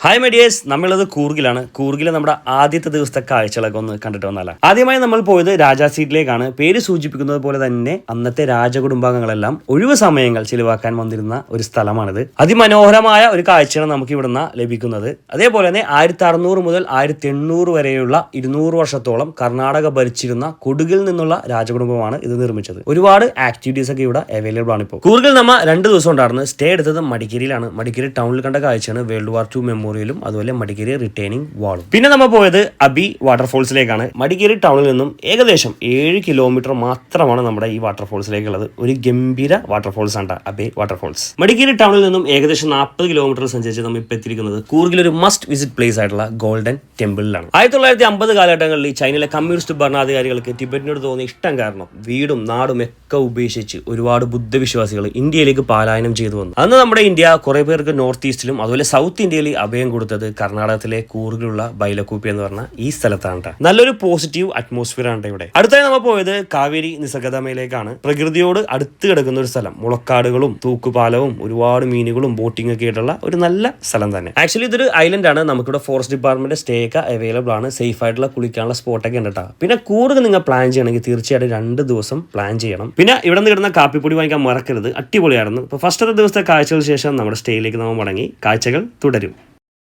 Hi my dears, നമ്മളുള്ളത് കൂർഗിലാണ്. കൂർഗിൽ നമ്മുടെ ആദ്യത്തെ ദിവസത്തെ കാഴ്ചകളൊക്കെ ഒന്ന് കണ്ടിട്ട് വന്നാല. ആദ്യമായി നമ്മൾ പോയത് രാജാ സീറ്റിലേക്കാണ്. പേര് സൂചിപ്പിക്കുന്നത് പോലെ തന്നെ അന്നത്തെ രാജകുടുംബാംഗങ്ങളെല്ലാം ഒഴിവ് സമയങ്ങൾ ചിലവാക്കാൻ വന്നിരുന്ന ഒരു സ്ഥലമാണിത്. അതിമനോഹരമായ ഒരു കാഴ്ചയാണ് നമുക്ക് ഇവിടുന്ന് ലഭിക്കുന്നത്. അതേപോലെ തന്നെ 1600 മുതൽ 1800 വരെയുള്ള 200 വർഷത്തോളം കർണാടക ഭരിച്ചിരുന്ന കൊടുകിൽ നിന്നുള്ള രാജകുടുംബമാണ് ഇത് നിർമ്മിച്ചത്. ഒരുപാട് ആക്ടിവിറ്റീസ് ഒക്കെ ഇവിടെ അവൈലബിൾ ആണ്. ഇപ്പോൾ കൂർഗിൽ നമ്മൾ 2 ദിവസം ഉണ്ടായിരുന്നു. സ്റ്റേ എടുത്തത് മടിക്കേരിയിലാണ്. മടിക്കേരി ടൗണിൽ കണ്ട കാഴ്ചയാണ് വേൾഡ് വാർ 2 മെമ്മോറിയലും അതുപോലെ മടിക്കേരി റിട്ടേണിംഗ് വാളും. പിന്നെ നമ്മൾ പോയത് അബി വാട്ടർഫോൾസിലേക്കാണ്. മടിക്കേരി ടൗണിൽ നിന്നും ഏകദേശം 7 കിലോമീറ്റർ മാത്രമാണ് നമ്മുടെ ഈ വാട്ടർഫോൾസിലേക്കുള്ളത്. ഒരു ഗംഭീര വാട്ടർഫോൾസ് ആണ് അബി വാട്ടർഫോൾസ്. മടിക്കേരി ടൗണിൽ നിന്നും ഏകദേശം 40 കിലോമീറ്റർ സഞ്ചരിച്ച് നമ്മൾ ഇപ്പോൾ എത്തിയിരിക്കുന്നത് കൂർഗിൽ ഒരു മസ്റ്റ് വിസിറ്റ് പ്ലേസ് ആയിട്ടുള്ള ഗോൾഡൻ ടെമ്പിളിലാണ്. 1950 കാലഘട്ടങ്ങളിൽ ചൈനയിലെ കമ്മ്യൂണിസ്റ്റ് ഭരണാധികാരികൾക്ക് ടിബറ്റിനോട് തോന്നിയ ഇഷ്ടം കാരണം വീടും നാടും ഒക്കെ ഉപേക്ഷിച്ച് ഒരുപാട് ബുദ്ധവിശ്വാസികൾ ഇന്ത്യയിലേക്ക് പലായനം ചെയ്തു വന്നു. അന്ന് നമ്മുടെ ഇന്ത്യ കുറെ പേർക്ക് നോർത്ത് ഈസ്റ്റിലും അതുപോലെ സൗത്ത് ഇന്ത്യയിൽ അഭയം കൊടുത്തത് കർണാടകത്തിലെ കൂർഗിലുള്ള ബൈലക്കൂപ്പി എന്ന് പറഞ്ഞ ഈ സ്ഥലത്താണ്. നല്ലൊരു പോസിറ്റീവ് അറ്റ്മോസ്ഫിയർ ആണ് ഇവിടെ. അടുത്തായി നമ്മൾ പോയത് കാവേരി നിസർഗധാമയിലേക്കാണ്. പ്രകൃതിയോട് അടുത്ത് കിടക്കുന്ന ഒരു സ്ഥലം. മുളക്കാടുകളും തൂക്കുപാലവും ഒരുപാട് മീനുകളും ബോട്ടിംഗ് ഒക്കെ ആയിട്ടുള്ള ഒരു നല്ല സ്ഥലം തന്നെ. ആക്ച്വലി ഇതൊരു ഐലൻഡ് ആണ്. നമുക്കിവിടെ ഫോറസ്റ്റ് ഡിപ്പാർട്ട്മെന്റ് സ്റ്റേ ഒക്കെ അവൈലബിൾ ആണ്. സേഫ് ആയിട്ടുള്ള കുളിക്കാനുള്ള സ്പോട്ടൊക്കെ ഉണ്ട്. പിന്നെ കൂർഗ് നിങ്ങൾ പ്ലാൻ ചെയ്യണമെങ്കിൽ തീർച്ചയായിട്ടും 2 ദിവസം പ്ലാൻ ചെയ്യണം. പിന്നെ ഇവിടെ നിന്ന് കിടന്ന കാപ്പിപ്പൊടി വാങ്ങിക്കാൻ മറക്കരുത്. അടിപൊളിയായിരുന്നു. ഇപ്പോൾ ഫസ്റ്റ് ദിവസത്തെ കാഴ്ചകൾക്ക് ശേഷം നമ്മുടെ സ്റ്റേയിലേക്ക് നമ്മൾ മടങ്ങി. കാഴ്ചകൾ തുടരും.